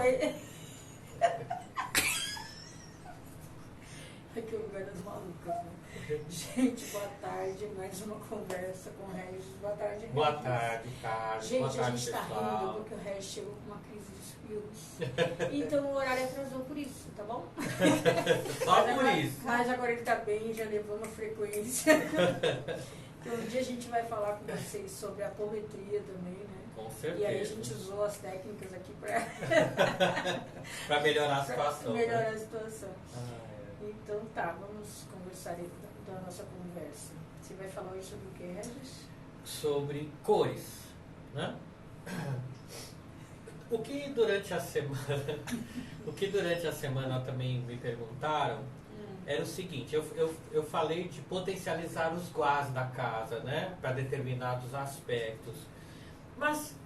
vai... Aqui é o lugar das malucas, né? Gente, boa tarde, mais uma conversa com o Regis. Boa tarde, Regis. Boa tarde, Carlos. Gente, boa tarde, a gente tá pessoal. rindo porque o Regis chegou com uma crise de espirros. Então o horário atrasou por isso, tá bom? Só por isso. Mas agora ele tá bem, já levou uma frequência. Que um dia a gente vai falar com vocês sobre apometria também, né? Com certeza. E aí a gente usou as técnicas aqui pra Pra melhorar a situação. melhorar né? a situação. Ah, Então tá, vamos conversar aí da nossa conversa. Você vai falar hoje sobre o que, Regis? Sobre cores, né? O que durante a semana também me perguntaram era o seguinte, eu falei de potencializar os guás da casa, né? Para determinados aspectos. Mas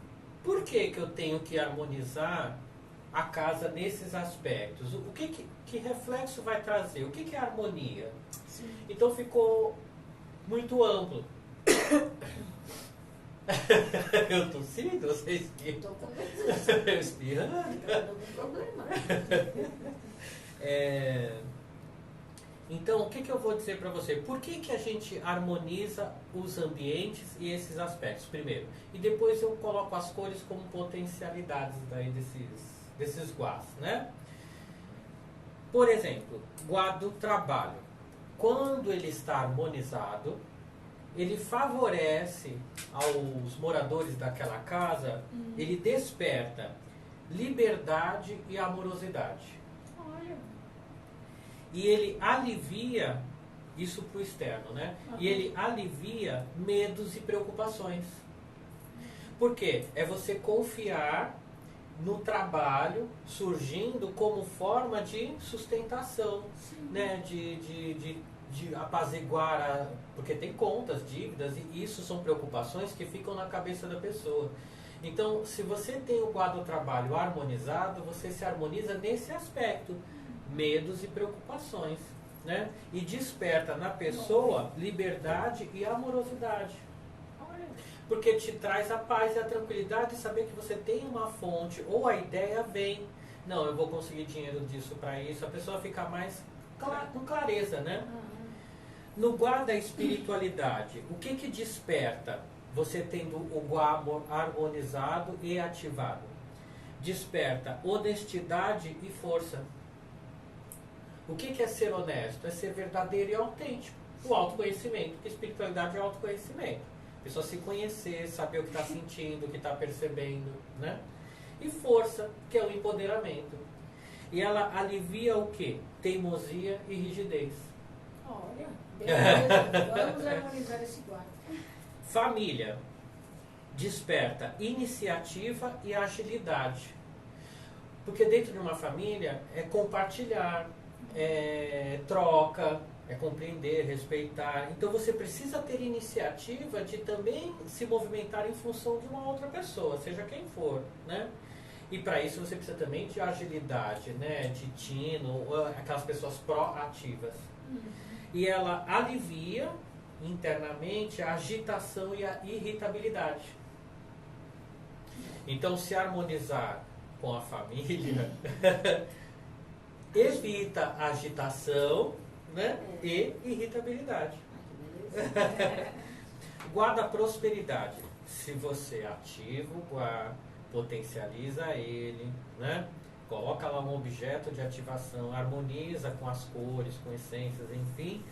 por que eu tenho que harmonizar a casa nesses aspectos? O que reflexo vai trazer? O que é harmonia? Sim. Então ficou muito amplo. Eu tossindo, você espirra. Estou conversando. Eu espirrando. Não tem algum problema. Então, o que eu vou dizer para você? Por que a gente harmoniza os ambientes e esses aspectos, primeiro? E depois eu coloco as cores como potencialidades daí desses guás, né? Por exemplo, guá do trabalho. Quando ele está harmonizado, ele favorece aos moradores daquela casa, ele desperta liberdade e amorosidade. Olha. E ele alivia isso para o externo, né? E ele alivia medos e preocupações. Por quê? É você confiar no trabalho surgindo como forma de sustentação, né? De apaziguar, porque tem contas, dívidas, e isso são preocupações que ficam na cabeça da pessoa. Então, se você tem o quadro do trabalho harmonizado, você se harmoniza nesse aspecto, medos e preocupações, né? E desperta na pessoa liberdade e amorosidade. Porque te traz a paz e a tranquilidade de saber que você tem uma fonte, ou a ideia vem, não, eu vou conseguir dinheiro disso para isso, a pessoa fica mais com clareza, né? No guá da espiritualidade, o que desperta você tendo o guá harmonizado e ativado? Desperta honestidade e força. O que é ser honesto? É ser verdadeiro e autêntico. O autoconhecimento, porque espiritualidade é autoconhecimento. A pessoa se conhecer, saber o que está sentindo, o que está percebendo, né? E força, que é o empoderamento. E ela alivia o quê? Teimosia e rigidez. Olha, beleza. Vamos harmonizar esse guarda. Família. Desperta iniciativa e agilidade. Porque dentro de uma família é compartilhar, é troca, é compreender, respeitar. Então você precisa ter iniciativa de também se movimentar em função de uma outra pessoa, seja quem for, né? E para isso você precisa também de agilidade, né? De tino, aquelas pessoas proativas. E ela alivia internamente a agitação e a irritabilidade. Então, se harmonizar com a família evita agitação, né? E irritabilidade. Guarda a prosperidade. Se você ativa o guarda, potencializa ele, né? Coloca lá um objeto de ativação, harmoniza com as cores, com essências, enfim.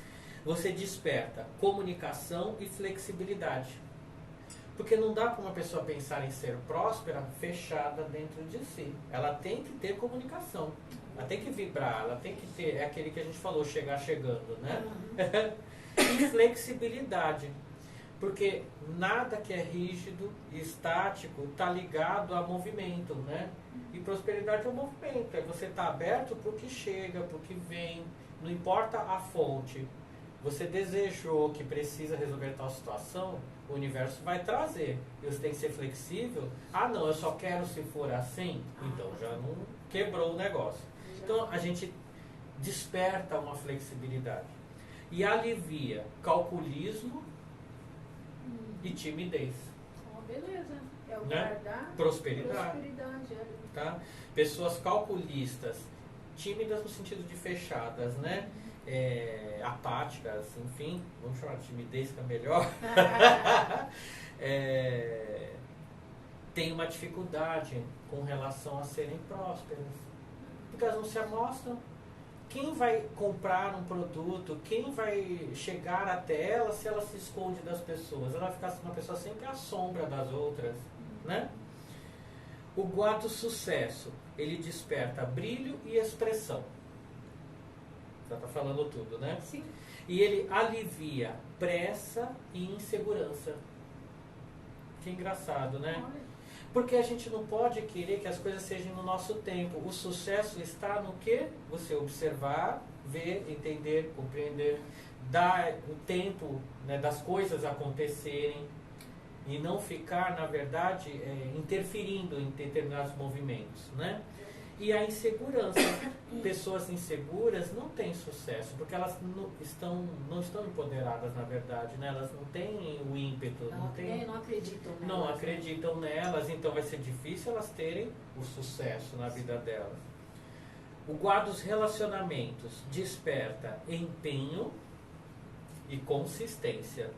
Você desperta comunicação e flexibilidade. Porque não dá para uma pessoa pensar em ser próspera fechada dentro de si. Ela tem que ter comunicação. Ela tem que vibrar, ela tem que ter, é aquele que a gente falou, chegar chegando, né? E flexibilidade. Porque nada que é rígido e estático está ligado a movimento, né? E prosperidade é um movimento. É você estar aberto para o que chega, para o que vem. Não importa a fonte. Você desejou que precisa resolver tal situação, o universo vai trazer. E você tem que ser flexível. Ah, não, eu só quero se for assim. Então já não quebrou o negócio. Então a gente desperta uma flexibilidade. E alivia calculismo e timidez. Beleza. É o né? guardar Prosperidade. é. Tá? Pessoas calculistas, tímidas no sentido de fechadas, né? Apáticas, enfim, vamos chamar de timidez que é melhor. Tem uma dificuldade com relação a serem prósperas, porque elas não se amostram. Quem vai comprar um produto, quem vai chegar até ela se ela se esconde das pessoas? Ela vai ficar uma pessoa sempre à sombra das outras, né? O guarda sucesso, ele desperta brilho e expressão. Já está falando tudo, né? Sim. E ele alivia pressa e insegurança. Que engraçado, né? Porque a gente não pode querer que as coisas sejam no nosso tempo. O sucesso está no quê? Você observar, ver, entender, compreender, dar o tempo, né, das coisas acontecerem e não ficar, na verdade, interferindo em determinados movimentos, né? E a insegurança. Pessoas inseguras não têm sucesso, porque elas não estão empoderadas, na verdade, né? Elas não têm o ímpeto, Não acreditam nelas. Não acreditam nelas, então vai ser difícil elas terem o sucesso na vida delas. O guarda dos relacionamentos desperta empenho e consistência.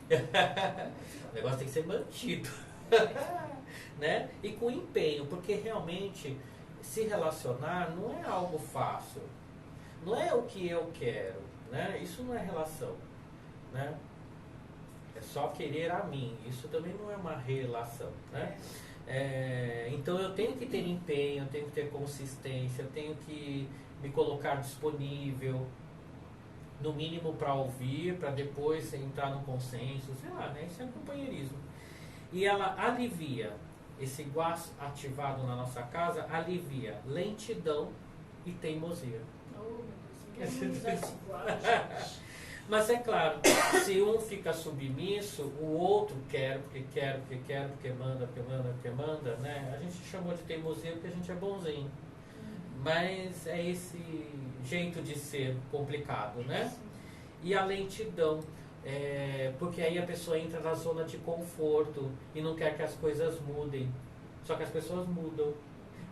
O negócio tem que ser mantido. Né? E com empenho, porque realmente se relacionar não é algo fácil. Não é o que eu quero, né? Isso não é relação, né? É só querer a mim. Isso também não é uma relação, né? Então eu tenho que ter empenho, eu tenho que ter consistência, eu tenho que me colocar disponível, no mínimo para ouvir, para depois entrar num consenso, sei lá, né? Isso é companheirismo. E ela alivia, esse guas ativado na nossa casa, alivia lentidão e teimosia. Oh, meu Deus, não usar esse guarda, gente. Mas é claro, se um fica submisso, o outro quer, porque manda, né? A gente chamou de teimosia porque a gente é bonzinho. Mas é esse jeito de ser complicado, né? E a lentidão, porque aí a pessoa entra na zona de conforto e não quer que as coisas mudem. Só que as pessoas mudam.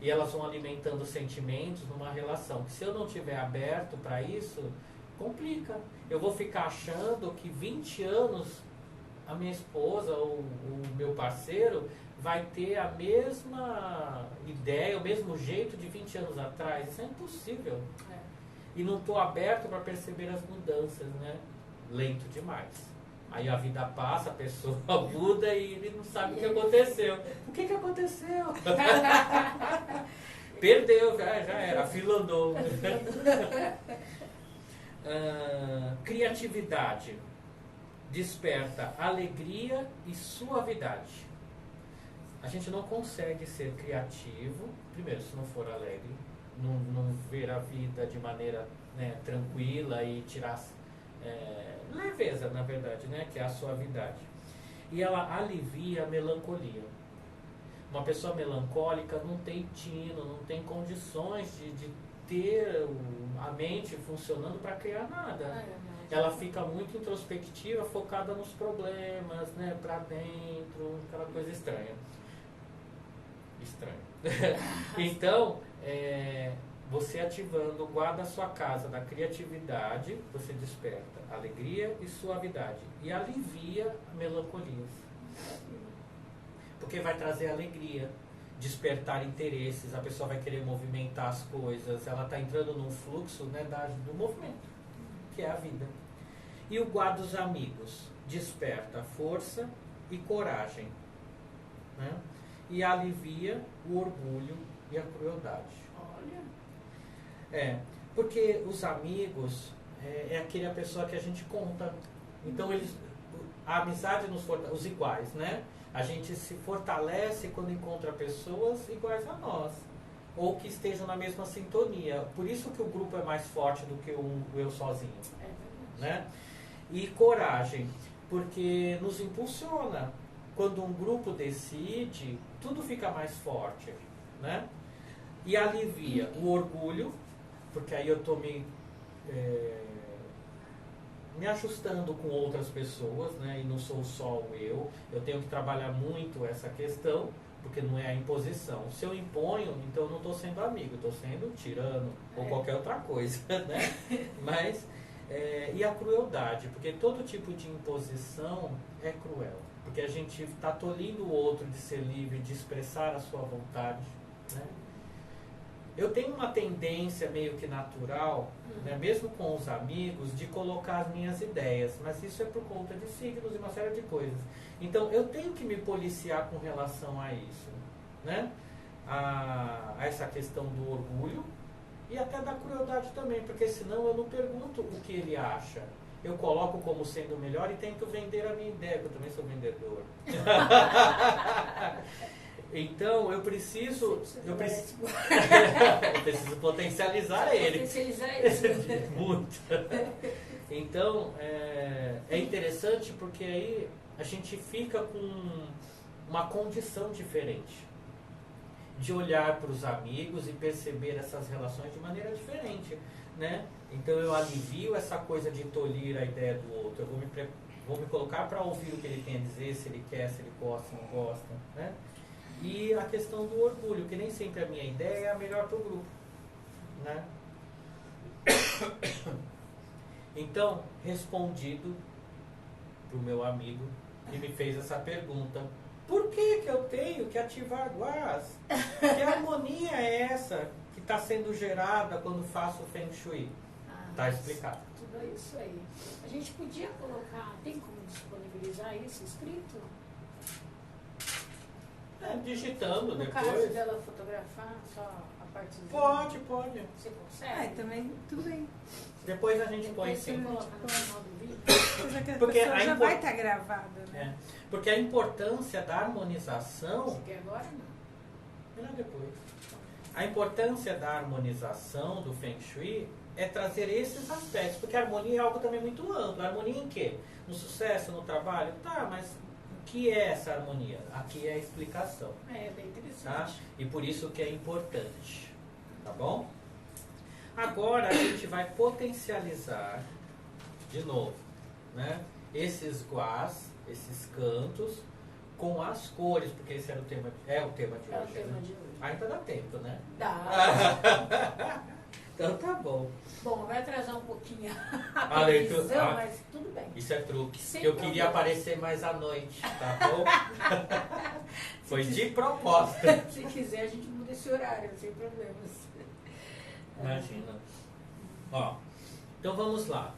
E elas vão alimentando sentimentos numa relação. Que se eu não estiver aberto para isso, complica. Eu vou ficar achando que 20 anos a minha esposa ou o meu parceiro vai ter a mesma ideia, o mesmo jeito de 20 anos atrás. Isso é impossível. E não estou aberto para perceber as mudanças, né? Lento demais. Aí a vida passa, a pessoa muda e ele não sabe o que aconteceu. O que aconteceu? Perdeu, já era, a fila andou. Criatividade desperta alegria e suavidade. A gente não consegue ser criativo, primeiro, se não for alegre, não ver a vida de maneira, né, tranquila e tirar leveza, na verdade, né, que é a suavidade. E ela alivia a melancolia. Uma pessoa melancólica não tem tino, não tem condições de ter a mente funcionando para criar nada. Ela fica muito introspectiva, focada nos problemas, né, para dentro, aquela coisa estranha. Então, você ativando o guarda sua casa da criatividade, você desperta alegria e suavidade e alivia melancolias, porque vai trazer alegria, despertar interesses, a pessoa vai querer movimentar as coisas, ela está entrando num fluxo, né, do movimento, que é a vida. E o guarda dos amigos desperta força e coragem, né? E alivia o orgulho e a crueldade. Olha. Porque os amigos é aquela pessoa que a gente conta. Então a amizade nos fortalece, os iguais, né? A gente se fortalece quando encontra pessoas iguais a nós, ou que estejam na mesma sintonia. Por isso que o grupo é mais forte do que o eu sozinho, né? E coragem, porque nos impulsiona. Quando um grupo decide, tudo fica mais forte, né? E alivia o orgulho, porque aí eu estou me me ajustando com outras pessoas, né? E não sou só eu tenho que trabalhar muito essa questão, porque não é a imposição. Se eu imponho, então eu não estou sendo amigo, estou sendo tirano ou qualquer outra coisa, né? Mas, e a crueldade, porque todo tipo de imposição é cruel, porque a gente está tolhindo o outro de ser livre, de expressar a sua vontade, né? Eu tenho uma tendência meio que natural, né, mesmo com os amigos, de colocar as minhas ideias, mas isso é por conta de signos e uma série de coisas. Então eu tenho que me policiar com relação a isso, né? A essa questão do orgulho e até da crueldade também, porque senão eu não pergunto o que ele acha. Eu coloco como sendo o melhor e tento vender a minha ideia, porque eu também sou vendedor. Então eu preciso potencializar ele. Potencializar ele. Muito. Então é interessante porque aí a gente fica com uma condição diferente de olhar para os amigos e perceber essas relações de maneira diferente, né? Então eu alivio essa coisa de tolir a ideia do outro. Eu vou me colocar para ouvir o que ele tem a dizer, se ele quer, se ele gosta, se não gosta, né? E a questão do orgulho, que nem sempre a minha ideia é a melhor para o grupo, né? Então, respondido para o meu amigo que me fez essa pergunta: por que eu tenho que ativar guas? Que harmonia é essa que está sendo gerada quando faço Feng Shui? Está explicado. Tudo isso aí. A gente podia colocar, tem como disponibilizar isso escrito? Digitando no depois. No caso dela fotografar só a parte do... Pode. Você consegue? Também, tudo bem. Depois a gente põe Você sim. coloca no final do vídeo. Porque a pessoa já vai estar gravada, né? Porque a importância da harmonização... Você quer agora? Não. Não, depois. A importância da harmonização do Feng Shui é trazer esses aspectos, porque a harmonia é algo também muito amplo. A harmonia em quê? No sucesso, no trabalho? Tá, mas o que é essa harmonia? Aqui é a explicação. É bem interessante. Tá? E por isso que é importante. Tá bom? Agora a gente vai potencializar de novo, né? Esses guás, esses cantos, com as cores, porque esse era o tema, é o tema de hoje. É o tema de hoje. Ainda dá tempo, né? Dá. Então tá bom. Bom, vai atrasar um pouquinho a A leitura, previsão, mas tudo bem. Isso é truque. Sem Eu queria problema. aparecer mais à noite, tá bom? Foi de proposta. Se quiser, a gente muda esse horário, sem problemas. Imagina. Ó, então vamos lá.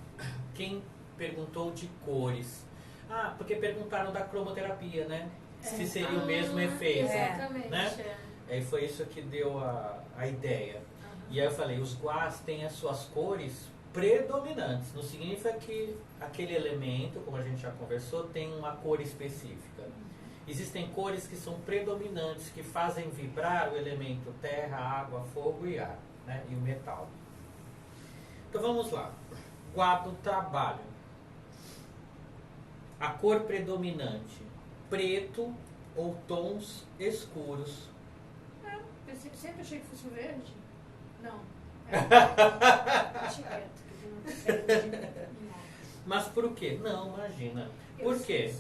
Quem perguntou de cores? Ah, porque perguntaram da cromoterapia, né? Se seria o mesmo efeito. Exatamente. Né? Aí foi isso que deu a ideia. E aí eu falei, os guás têm as suas cores predominantes. Não significa que aquele elemento, como a gente já conversou, tem uma cor específica. Existem cores que são predominantes, que fazem vibrar o elemento terra, água, fogo e ar, né? E o metal. Então vamos lá. Guá do trabalho. A cor predominante, preto ou tons escuros. Eu sempre achei que fosse verde. Não. Deixa quieto. Mas por quê? Não, imagina. Por quê?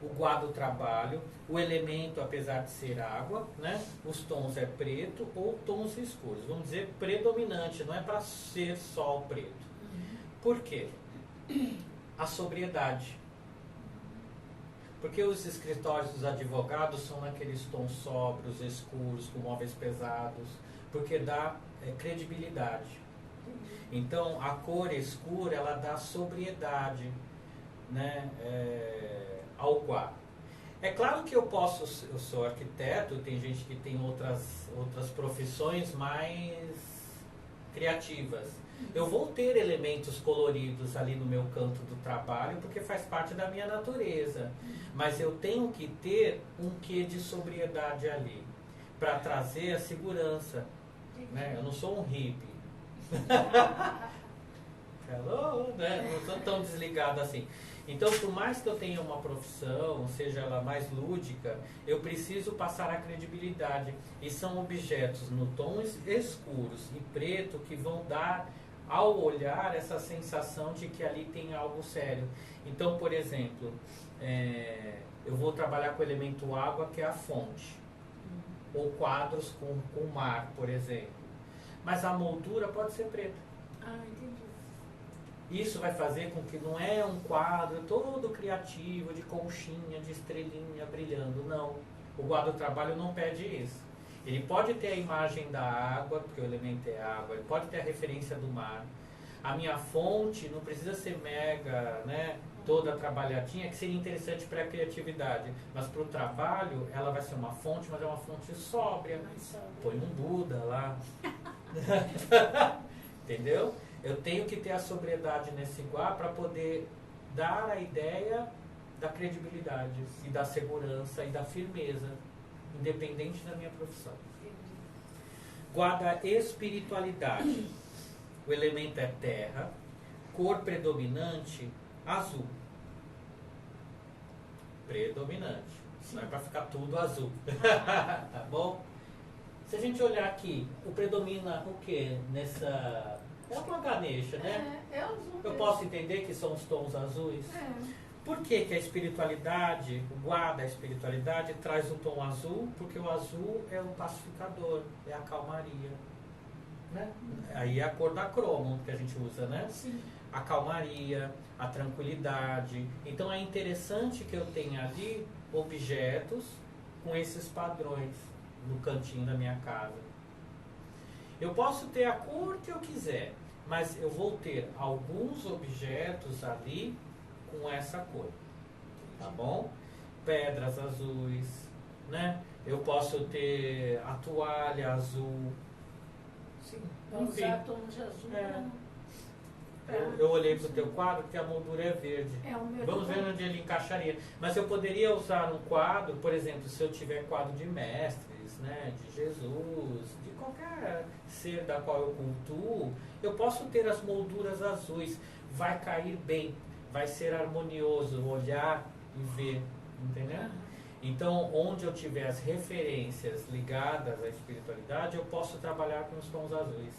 O guá do trabalho, o elemento, apesar de ser água, né? Os tons é preto ou tons escuros. Vamos dizer predominante, não é para ser só o preto. Por quê? A sobriedade. Porque os escritórios dos advogados são naqueles tons sóbrios, escuros, com móveis pesados, porque dá credibilidade. Então, a cor escura, ela dá sobriedade, né, ao quadro. É claro que eu sou arquiteto, tem gente que tem outras profissões mais criativas. Eu vou ter elementos coloridos ali no meu canto do trabalho, porque faz parte da minha natureza. Mas eu tenho que ter um quê de sobriedade ali, para trazer a segurança. Né? Eu não sou um hippie. Hello, né? Não sou tão desligado assim. Então, por mais que eu tenha uma profissão, seja ela mais lúdica, eu preciso passar a credibilidade. E são objetos no tons escuros e preto que vão dar ao olhar, essa sensação de que ali tem algo sério. Então, por exemplo, eu vou trabalhar com o elemento água, que é a fonte. Ou quadros com mar, por exemplo. Mas a moldura pode ser preta. Ah, entendi. Isso vai fazer com que não é um quadro todo criativo, de conchinha, de estrelinha brilhando, não. O quadro trabalho não pede isso. Ele pode ter a imagem da água, porque o elemento é água, ele pode ter a referência do mar. A minha fonte não precisa ser mega, né, toda trabalhadinha, que seria interessante para a criatividade. Mas para o trabalho, ela vai ser uma fonte, mas é uma fonte sóbria. Põe um Buda lá. Entendeu? Eu tenho que ter a sobriedade nesse igual para poder dar a ideia da credibilidade e da segurança e da firmeza, independente da minha profissão. Guarda espiritualidade. O elemento é terra, cor predominante, azul. Predominante. Não é para ficar tudo azul. Tá bom? Se a gente olhar aqui, o predomina o que nessa... É uma Ganesha, né? É azul. Eu posso entender que são os tons azuis? Por que que a espiritualidade, o guarda, a espiritualidade, traz o tom azul? Porque o azul é o pacificador, é a calmaria. Né? Aí é a cor da cromo que a gente usa, né? Sim. A calmaria, a tranquilidade. Então é interessante que eu tenha ali objetos com esses padrões no cantinho da minha casa. Eu posso ter a cor que eu quiser, mas eu vou ter alguns objetos ali com essa cor, tá bom? Pedras azuis, né? Eu posso ter a toalha azul. Sim, Vamos enfim. usar tons de azul. Eu olhei para o teu quadro que a moldura é verde. O meu Vamos ver onde ele encaixaria. Mas eu poderia usar um quadro, por exemplo, se eu tiver quadro de mestres, né, de Jesus, de qualquer ser da qual eu cultuo, eu posso ter as molduras azuis. Vai cair bem, vai ser harmonioso olhar e ver, entendeu? Então, onde eu tiver as referências ligadas à espiritualidade, eu posso trabalhar com os tons azuis.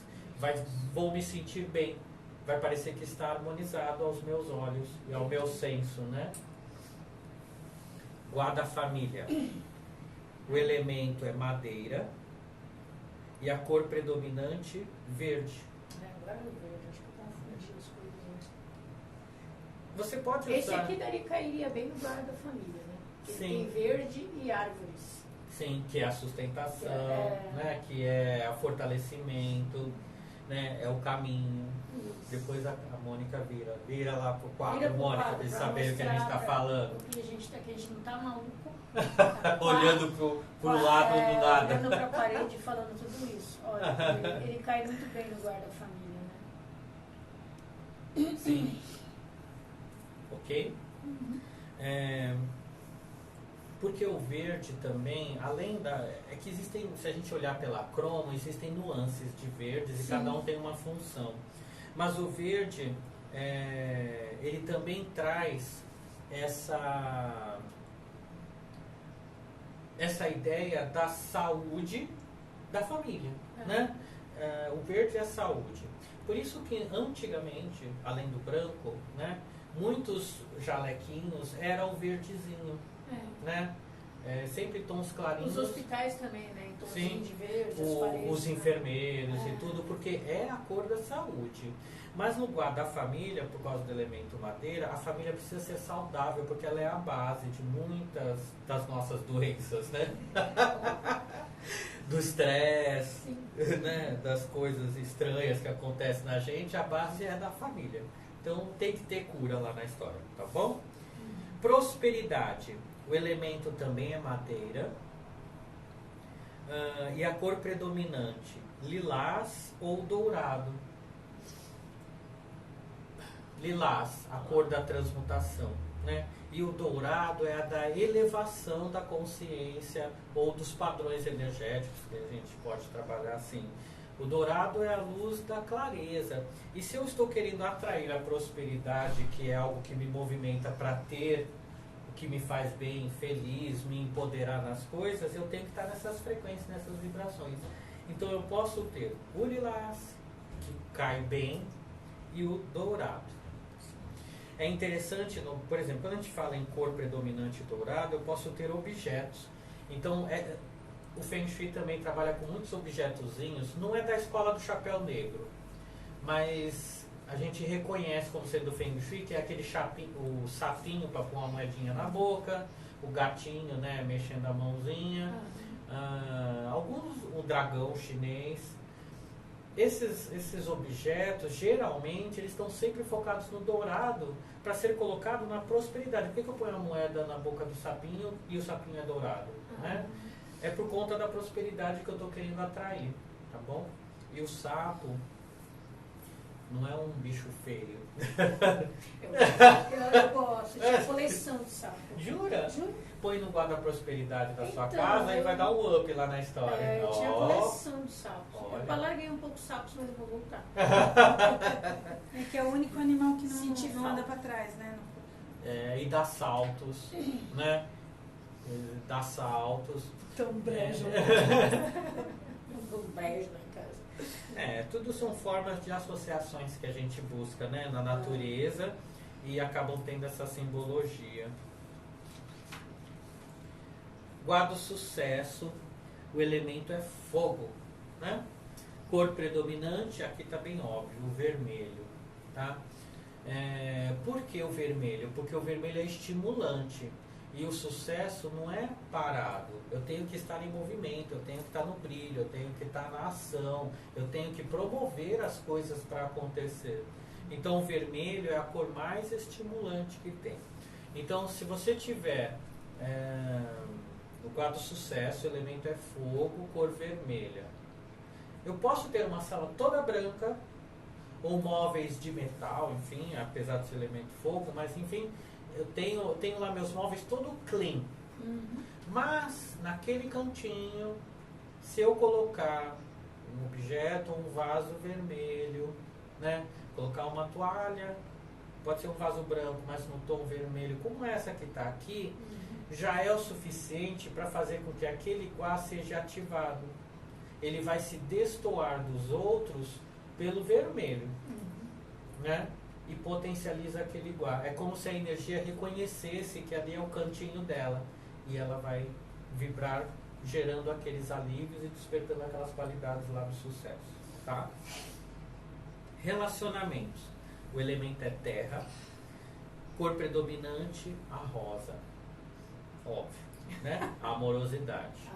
Vou me sentir bem. Vai parecer que está harmonizado aos meus olhos e ao meu senso, né? Guarda-família. O elemento é madeira e a cor predominante, verde. Agora é verde, acho que eu confundi as coisas. Você pode usar... Esse aqui daí cairia bem no guarda-família, né? Ele tem verde e árvores. Sim, que é a sustentação, né? Que é o fortalecimento, né? É o caminho. Isso. Depois a Mônica vira lá pro quadro, Mônica, para saber o que a gente está falando. Que a gente não está maluco. Olhando pro lado do nada. Olhando para a parede falando tudo isso. Olha, ele cai muito bem no guarda-família, né? Sim. Ok? Porque o verde também, além da... É que existem, se a gente olhar pela cromo, existem nuances de verdes. Sim. E cada um tem uma função. Mas o verde, ele também traz essa ideia da saúde da família, né? O verde é a saúde. Por isso que antigamente, além do branco, né, muitos jalequinhos eram verdezinho, né? Sempre tons clarinhos. Os hospitais também, né? Em tons de verde, os enfermeiros e tudo, porque é a cor da saúde. Mas no guarda-família, por causa do elemento madeira, a família precisa ser saudável, porque ela é a base de muitas das nossas doenças, né? Do estresse, né? Das coisas estranhas que acontecem na gente, a base é da família. Então tem que ter cura lá na história, tá bom? Prosperidade. O elemento também é madeira. E a cor predominante, lilás ou dourado. Lilás, a cor da transmutação, né? E o dourado é a da elevação da consciência ou dos padrões energéticos, que a gente pode trabalhar assim. O dourado é a luz da clareza. E se eu estou querendo atrair a prosperidade, que é algo que me movimenta para ter o que me faz bem, feliz, me empoderar nas coisas, eu tenho que estar nessas frequências, nessas vibrações. Então eu posso ter o lilás, que cai bem e o dourado. É interessante, por exemplo, quando a gente fala em cor predominante dourado, eu posso ter objetos. Então, o Feng Shui também trabalha com muitos objetozinhos, não é da escola do chapéu negro, mas a gente reconhece como sendo do Feng Shui, que é aquele o sapinho para pôr uma moedinha na boca, o gatinho, né, mexendo a mãozinha, o dragão chinês. Esses objetos, geralmente, eles estão sempre focados no dourado para ser colocado na prosperidade. Por que eu ponho a moeda na boca do sapinho e o sapinho é dourado? Né? É por conta da prosperidade que eu estou querendo atrair, tá bom? E o sapo não é um bicho feio. Eu gosto, eu tinha coleção de sapo. Jura? Juro. Põe no guarda prosperidade da sua Então, casa e vai dar um up lá na história. Eu tinha coleção de sapos. Olha. Eu larguei um pouco de sapos, mas eu vou voltar. É que é o único animal que Senti não anda falta. pra trás, né? E dá saltos, né? Dá saltos. Tão brejo. Um brejo lá em casa. Tudo são formas de associações que a gente busca, né, na natureza e acabam tendo essa simbologia. Guarda o sucesso, o elemento é fogo, né? Cor predominante, aqui está bem óbvio, o vermelho, tá? Por que o vermelho? Porque o vermelho é estimulante. E o sucesso não é parado. Eu tenho que estar em movimento, eu tenho que estar no brilho, eu tenho que estar na ação, eu tenho que promover as coisas para acontecer. Então o vermelho é a cor mais estimulante que tem. Então se você tiver no quadro sucesso, o elemento é fogo, cor vermelha. Eu posso ter uma sala toda branca, ou móveis de metal, enfim, apesar de ser elemento fogo, mas enfim, eu tenho lá meus móveis todo clean. Mas naquele cantinho, se eu colocar um objeto, um vaso vermelho, né? Colocar uma toalha, pode ser um vaso branco, mas no tom vermelho, como essa que está aqui, já é o suficiente para fazer com que aquele guá seja ativado. Ele vai se destoar dos outros pelo vermelho, né? E potencializa aquele guá. É como se a energia reconhecesse que ali é o cantinho dela e ela vai vibrar, gerando aqueles alívios e despertando aquelas qualidades lá do sucesso, tá? Relacionamentos. O elemento é terra, cor predominante, a rosa. Óbvio, né? A amorosidade.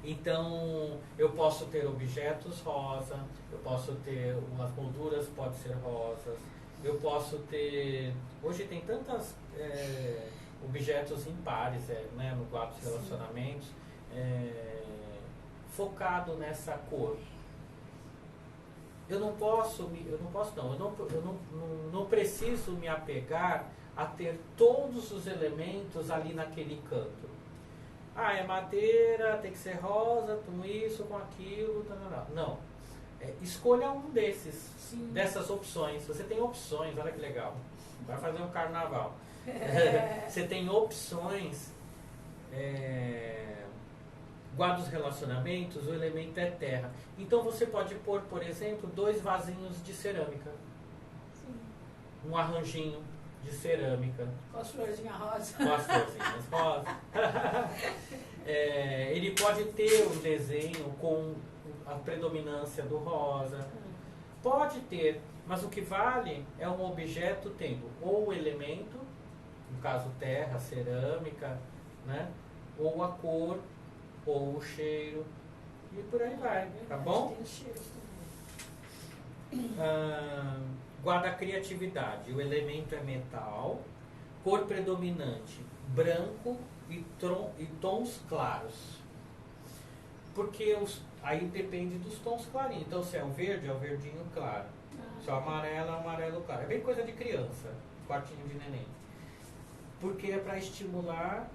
Então, eu posso ter objetos rosa, eu posso ter umas molduras, pode ser rosas, eu posso ter... Hoje tem tantos objetos impares, né, no quadro de relacionamentos, focado nessa cor. Eu não preciso me apegar a ter todos os elementos ali naquele canto. É madeira, tem que ser rosa, com isso, com aquilo, não. Escolha um dessas opções. Você tem opções, olha que legal. Vai fazer um carnaval. Você tem opções. Guarda os relacionamentos, o elemento é terra. Então você pode pôr, por exemplo, 2 vasinhos de cerâmica. Um arranjinho de cerâmica. Com as florzinhas rosas. Com as florzinhas rosas. Ele pode ter um desenho com a predominância do rosa. Pode ter, mas o que vale é um objeto tendo ou o elemento, no caso terra, cerâmica, né? Ou a cor, ou o cheiro, e por aí vai, tá bom? Tem cheiros também. Guarda a criatividade. O elemento é metal, cor predominante, branco e tons claros. Porque aí depende dos tons clarinhos. Então, se é um verde, é um verdinho claro. Se é um amarelo, é um amarelo claro. É bem coisa de criança, quartinho de neném. Porque é para estimular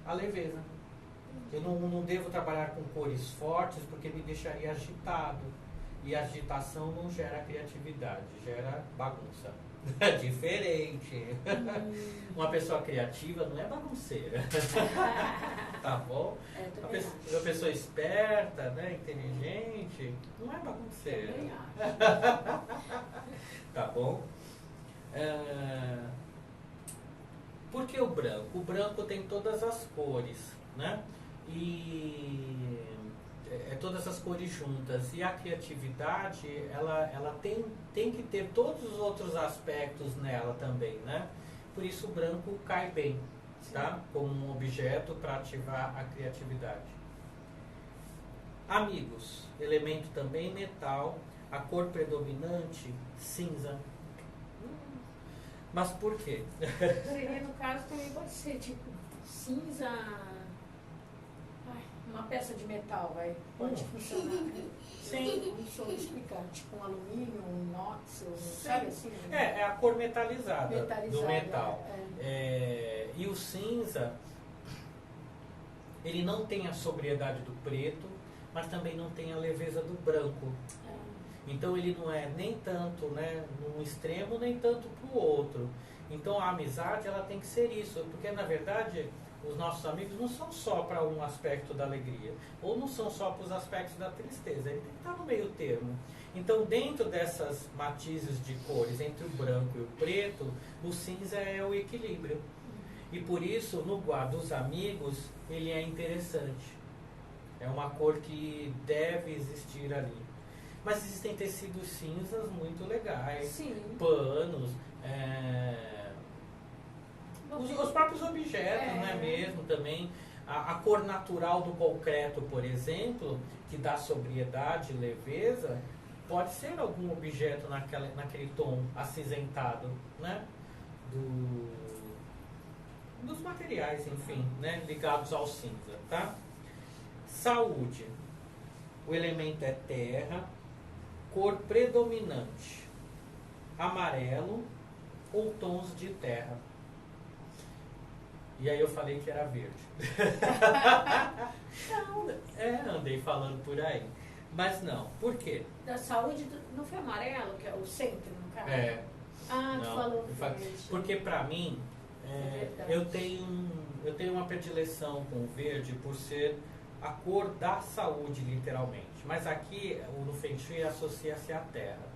a leveza. Eu não devo trabalhar com cores fortes porque me deixaria agitado. E a agitação não gera criatividade, gera bagunça. Diferente. Uma pessoa criativa não é bagunceira. Tá bom? Uma pessoa esperta, né, inteligente, não é bagunceira. Também acho. Tá bom? Por que o branco? O branco tem todas as cores, né? E todas as cores juntas. E a criatividade, ela tem que ter todos os outros aspectos nela também, né? Por isso o branco cai bem, tá? Como um objeto para ativar a criatividade. Amigos, elemento também metal, a cor predominante, cinza. Mas por quê? Seria, no caso, também pode ser tipo cinza. Uma peça de metal, pode funcionar. Sim. Não sou explicar, tipo um alumínio, um inox, sabe assim? É a cor metalizada do metal. É. E o cinza, ele não tem a sobriedade do preto, mas também não tem a leveza do branco. Então ele não é nem tanto, né, num extremo, nem tanto para o outro. Então a amizade, ela tem que ser isso, porque na verdade os nossos amigos não são só para um aspecto da alegria, ou não são só para os aspectos da tristeza, ele tem que estar no meio termo. Então, dentro dessas matizes de cores, entre o branco e o preto, o cinza é o equilíbrio. E por isso, no guarda dos amigos, ele é interessante. É uma cor que deve existir ali. Mas existem tecidos cinzas muito legais, Sim. panos, os próprios objetos, não é mesmo? Também a cor natural do concreto, por exemplo, que dá sobriedade e leveza, pode ser algum objeto naquele tom acinzentado, né? Dos materiais, enfim, né? Ligados ao cinza, tá? Saúde. O elemento é terra, cor predominante, amarelo ou tons de terra. E aí eu falei que era verde. Não, andei falando por aí. Mas não, por quê? Da saúde, não foi amarelo, que é o centro, no caso? Tu falou verde. Porque pra mim, eu tenho uma predileção com o verde por ser a cor da saúde, literalmente. Mas aqui, no Feng Shui, associa-se à terra.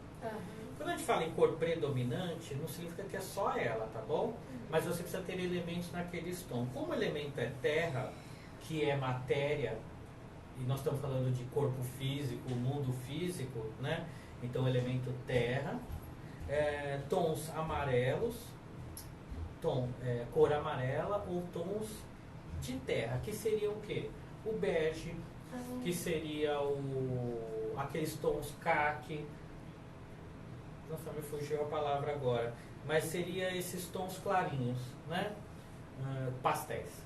Quando a gente fala em cor predominante, não significa que é só ela, tá bom? Mas você precisa ter elementos naqueles tons. Como o elemento é terra, que é matéria, e nós estamos falando de corpo físico, mundo físico, né? Então, o elemento terra, tons amarelos, cor amarela ou tons de terra, que seria o quê? O bege, que seria aqueles tons caqui. Nossa, me fugiu a palavra agora. Mas seria esses tons clarinhos, né? Pastéis.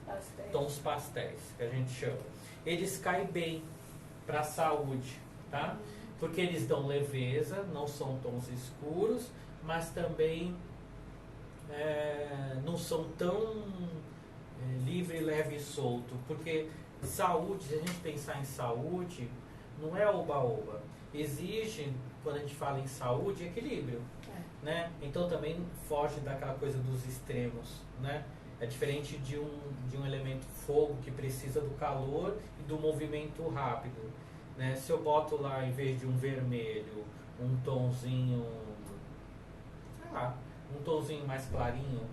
Tons pastéis, que a gente chama. Eles caem bem para a saúde, tá? Porque eles dão leveza, não são tons escuros, mas também não são tão livre, leve e solto. Porque saúde, se a gente pensar em saúde, não é oba-oba. Exige, quando a gente fala em saúde, equilíbrio. Né? Então também foge daquela coisa dos extremos, né? É diferente de um elemento fogo que precisa do calor e do movimento rápido, né? Se eu boto lá, em vez de um vermelho, um tonzinho, sei lá, um tonzinho mais clarinho,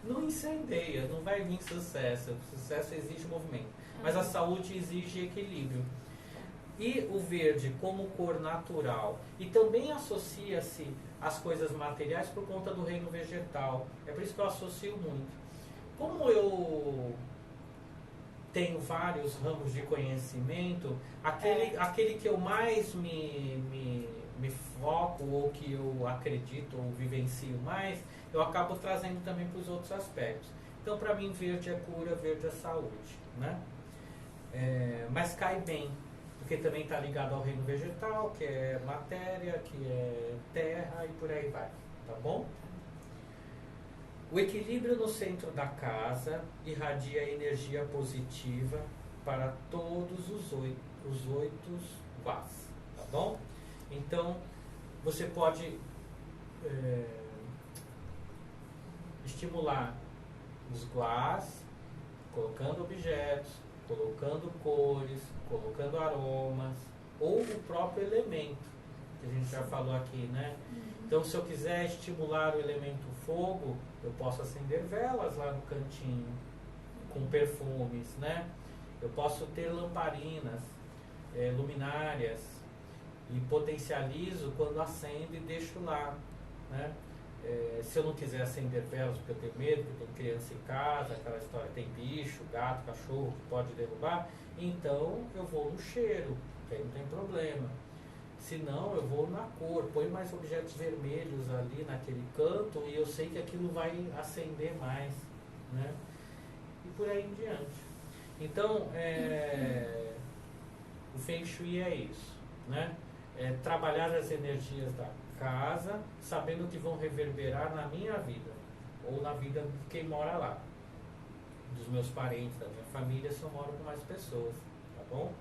não incendeia, não vai vir sucesso. O sucesso exige movimento, mas a saúde exige equilíbrio. E o verde como cor natural, e também associa-se às coisas materiais por conta do reino vegetal. É por isso que eu associo muito. Como eu tenho vários ramos de conhecimento, aquele que eu mais me foco, ou que eu acredito, ou vivencio mais, eu acabo trazendo também para os outros aspectos. Então, para mim, verde é cura, verde é saúde, né? Mas cai bem, porque também está ligado ao reino vegetal, que é matéria, que é terra e por aí vai, tá bom? O equilíbrio no centro da casa irradia energia positiva para todos os oito vás, tá bom? Então, você pode estimular os guás, colocando objetos, colocando cores, colocando aromas, ou o próprio elemento, que a gente já falou aqui, né? Então, se eu quiser estimular o elemento fogo, eu posso acender velas lá no cantinho, com perfumes, né? Eu posso ter lamparinas, luminárias, e potencializo quando acendo e deixo lá, né? Se eu não quiser acender velas porque eu tenho medo, porque tem criança em casa, aquela história, tem bicho, gato, cachorro que pode derrubar, então eu vou no cheiro, que aí não tem problema. Se não, eu vou na cor, põe mais objetos vermelhos ali naquele canto e eu sei que aquilo vai acender mais, né? E por aí em diante. Então, o Feng Shui é isso, né? Trabalhar as energias da casa, sabendo que vão reverberar na minha vida, ou na vida de quem mora lá, dos meus parentes, da minha família, se eu moro com mais pessoas, tá bom?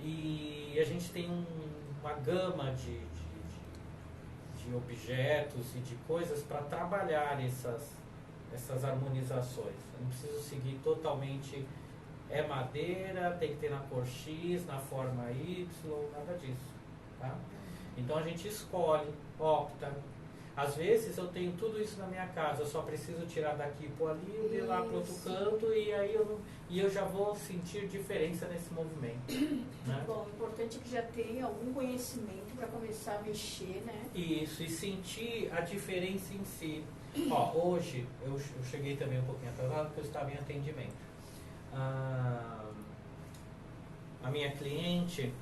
E a gente tem uma gama de objetos e de coisas para trabalhar essas harmonizações. Eu não preciso seguir totalmente, madeira, tem que ter na cor X, na forma Y, nada disso, tá? Então a gente escolhe, opta. Às vezes eu tenho tudo isso na minha casa, eu só preciso tirar daqui e pôr ali, ir lá para outro canto e aí eu já vou sentir diferença nesse movimento. Né? Bom, o importante é que já tenha algum conhecimento para começar a mexer, né? Isso, e sentir a diferença em si. Ó, hoje eu cheguei também um pouquinho atrasado porque eu estava em atendimento. A minha cliente,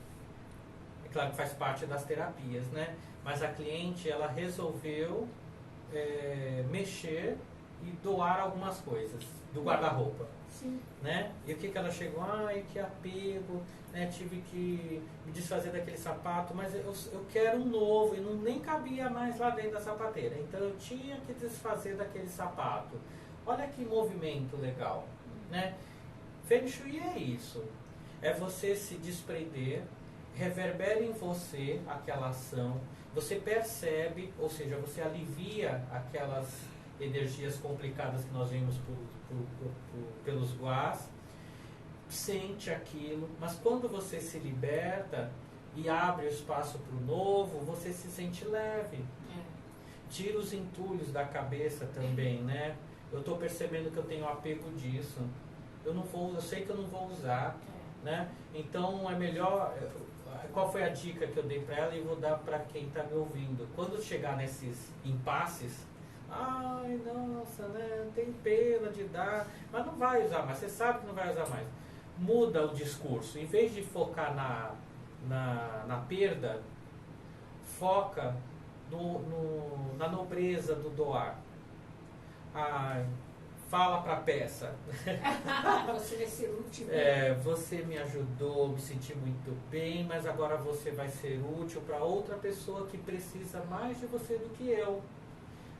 é claro que faz parte das terapias, né? Mas a cliente, ela resolveu mexer e doar algumas coisas do guarda-roupa. Sim. Né? E o que ela chegou? Ai, que apego, né? Tive que me desfazer daquele sapato, mas eu quero um novo, e nem cabia mais lá dentro da sapateira. Então eu tinha que desfazer daquele sapato. Olha que movimento legal, né? Feng Shui é isso. É você se desprender, reverbera em você aquela ação, você percebe, ou seja, você alivia aquelas energias complicadas que nós vimos pelos guás, sente aquilo, mas quando você se liberta e abre o espaço para o novo, você se sente leve. Tira os entulhos da cabeça também, né? Eu estou percebendo que eu tenho apego disso. Eu sei que eu não vou usar, né? Então é melhor. Qual foi a dica que eu dei para ela e vou dar para quem está me ouvindo? Quando chegar nesses impasses, ai, nossa, né? Tem pena de dar, mas não vai usar mais. Você sabe que não vai usar mais. Muda o discurso. Em vez de focar na perda, foca na nobreza do doar. Ai, fala para a peça. Você vai ser útil. Você me ajudou, me senti muito bem, mas agora você vai ser útil para outra pessoa que precisa mais de você do que eu.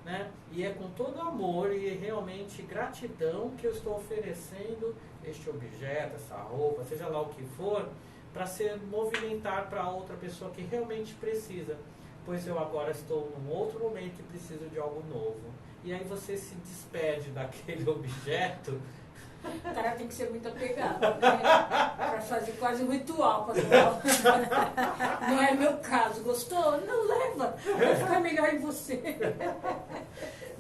Né? E é com todo amor e realmente gratidão que eu estou oferecendo este objeto, essa roupa, seja lá o que for, para se movimentar para outra pessoa que realmente precisa. Pois eu agora estou num outro momento e preciso de algo novo. E aí você se despede daquele objeto. O cara tem que ser muito apegado, né? Para fazer quase um ritual para doar. Não é meu caso. Gostou? Não leva. Vai ficar melhor em você.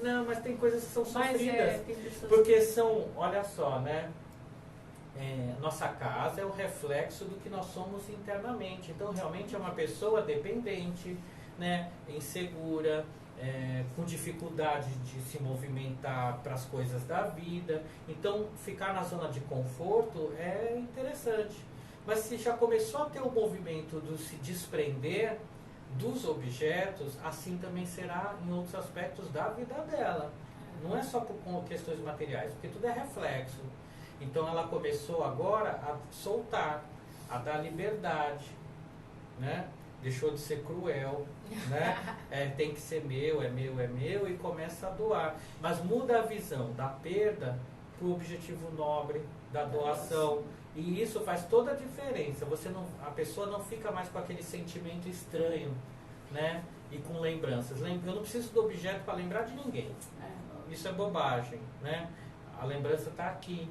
Não, mas tem coisas que são sofridas. Tem pessoas porque são, olha só, né? Nossa casa é o reflexo do que nós somos internamente. Então realmente é uma pessoa dependente, né? Insegura, com dificuldade de se movimentar para as coisas da vida. Então ficar na zona de conforto é interessante. Mas se já começou a ter o movimento de se desprender dos objetos, assim também será em outros aspectos da vida dela. Não é só por questões materiais, porque tudo é reflexo. Então ela começou agora a soltar, a dar liberdade, né? Deixou de ser cruel, né? Tem que ser meu, e começa a doar. Mas muda a visão da perda para o objetivo nobre, da doação. E isso faz toda a diferença. A pessoa não fica mais com aquele sentimento estranho né? E com lembranças. Eu não preciso do objeto para lembrar de ninguém. Isso é bobagem, né? A lembrança está aqui,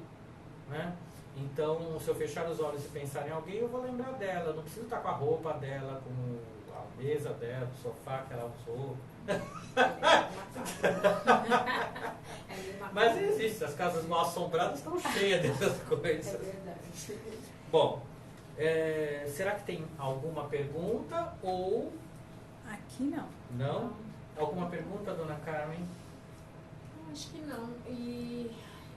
né? Então, se eu fechar os olhos e pensar em alguém, eu vou lembrar dela. Eu não preciso estar com a roupa dela, com a mesa dela, o sofá que ela usou. Mas existe, as casas mal assombradas estão cheias dessas coisas. É verdade. Bom, será que tem alguma pergunta ou Aqui não. não? Alguma pergunta, dona Carmen? Acho que não. E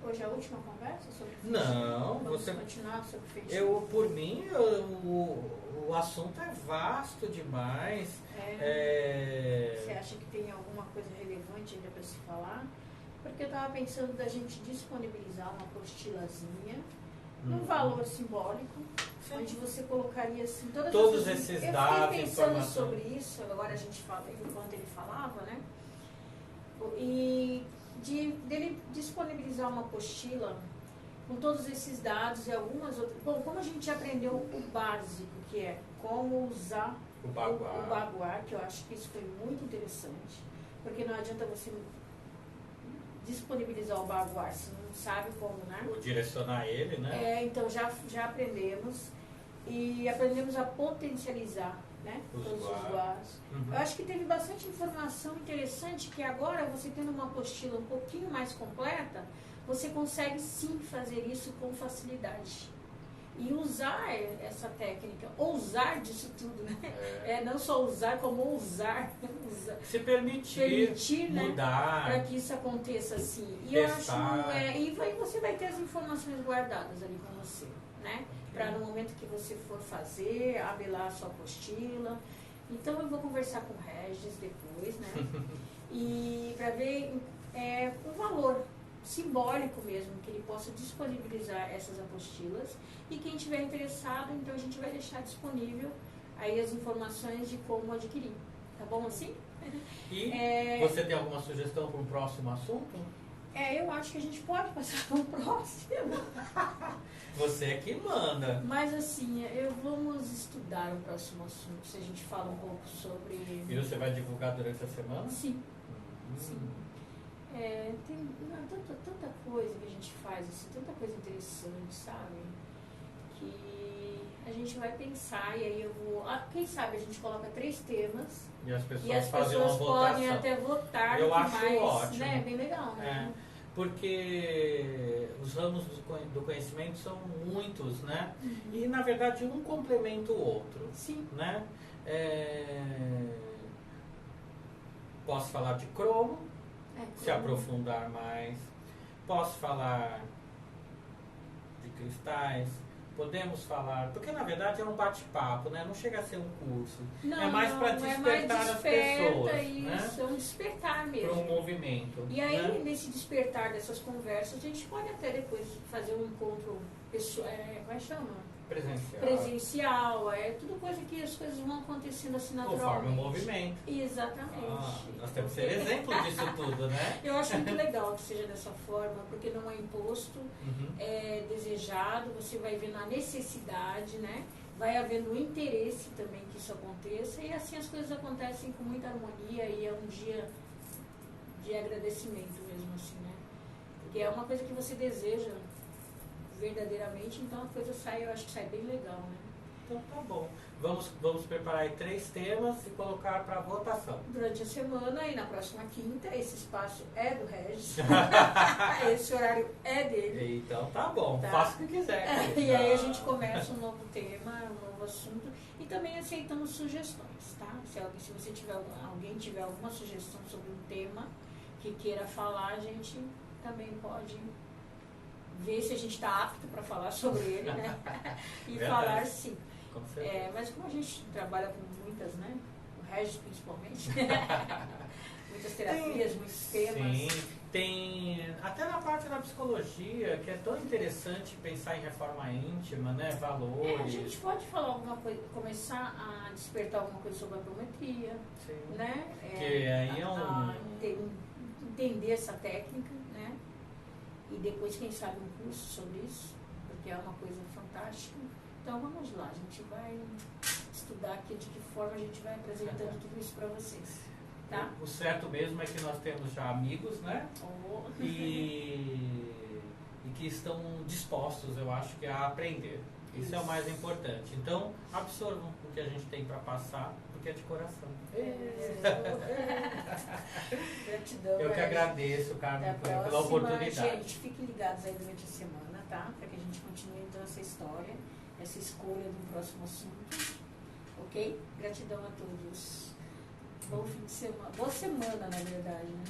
hoje é a última conversa sobre feitiço? Não, Vamos você... continuar sobre feitiço? Por mim, o assunto é vasto demais. Você acha que tem alguma coisa relevante ainda para se falar? Porque eu estava pensando da gente disponibilizar uma apostilazinha, num valor simbólico, onde você colocaria assim todos esses dados, eu fiquei pensando informações. sobre isso, agora a gente fala, enquanto ele falava, né? E dele disponibilizar uma apostila com todos esses dados e algumas outras. Bom, como a gente aprendeu o básico, que é como usar O baguá, que eu acho que isso foi muito interessante, porque não adianta você disponibilizar o baguá se não sabe como, né? Ou direcionar ele, né? Então já aprendemos e aprendemos a potencializar, né? Todos os guás. Eu acho que teve bastante informação interessante que agora você tendo uma apostila um pouquinho mais completa, você consegue sim fazer isso com facilidade. E usar essa técnica, ousar disso tudo, né? Não só usar, como ousar. Se permitir mudar, né? Para que isso aconteça assim. E testar. eu acho, e você vai ter as informações guardadas ali com você, né? Para no momento que você for fazer, abrir lá a sua apostila. Então eu vou conversar com o Regis depois, né? E para ver o valor simbólico mesmo, que ele possa disponibilizar essas apostilas. E quem tiver interessado, então a gente vai deixar disponível aí as informações de como adquirir. Tá bom assim? E você tem alguma sugestão para um próximo assunto? Eu acho que a gente pode passar para o próximo. Você é que manda. Mas assim, vamos estudar o próximo assunto, se a gente fala um pouco sobre... E você vai divulgar durante a semana? Sim. Sim. Tem tanta coisa que a gente faz, assim, tanta coisa interessante, sabe? Que a gente vai pensar e aí eu vou... quem sabe a gente coloca 3 temas e as pessoas, e as fazem pessoas uma podem votação. até votar. Eu que acho mais, ótimo. Né? Bem legal, né? Porque os ramos do conhecimento são muitos, né? E na verdade um complementa o outro. Sim. Né? Posso falar de cromo, se aprofundar mais. Posso falar de cristais. Podemos falar, porque na verdade é um bate-papo, né? Não chega a ser um curso. Não, é mais para despertar as pessoas. Isso, né? É um despertar mesmo. Para um movimento. E aí, né? nesse despertar dessas conversas, a gente pode até depois fazer um encontro pessoal, como é que chama? Presencial, tudo coisa que as coisas vão acontecendo assim naturalmente. Conforme o movimento. Exatamente. Nós temos que ser exemplo disso tudo, né? Eu acho muito legal que seja dessa forma, porque não é imposto, é desejado, você vai vendo a necessidade, né? Vai havendo o interesse também que isso aconteça, e assim as coisas acontecem com muita harmonia e é um dia de agradecimento mesmo, assim, né? Porque é uma coisa que você deseja verdadeiramente, então a coisa sai, eu acho que sai bem legal, né? Então tá bom. Vamos preparar aí 3 temas e colocar para votação. Durante a semana e na próxima quinta, esse espaço é do Regis. Esse horário é dele. Então tá bom, Tá. faça o que quiser. E aí a gente começa um novo tema, um novo assunto e também aceitamos sugestões, tá? Se você tiver alguém tiver alguma sugestão sobre um tema que queira falar, a gente também pode ver se a gente está apto para falar sobre ele, né? E Verdade. falar sim. Com certeza. Mas como a gente trabalha com muitas, né? O Regis principalmente, muitas terapias, muitos temas. Sim, tem até na parte da psicologia, que é tão interessante pensar em reforma íntima, né? Valores. A gente pode falar alguma coisa, começar a despertar alguma coisa sobre a apometria, Sim. né? Que aí é entender essa técnica, né? E depois, quem sabe, um curso sobre isso, porque é uma coisa fantástica. Então, vamos lá, a gente vai estudar aqui de que forma a gente vai apresentando tudo isso para vocês. Tá? O certo mesmo é que nós temos já amigos, né? Oh. E que estão dispostos, eu acho, que a aprender. Isso é o mais importante. Então, absorvam o que a gente tem para passar, porque é de coração. Gratidão. Eu que agradeço, Carmen, pela oportunidade. Gente, fiquem ligados aí durante a semana, tá? Para que a gente continue então essa história, essa escolha do próximo assunto. Ok? Gratidão a todos. Bom fim de semana. Boa semana, na verdade, né?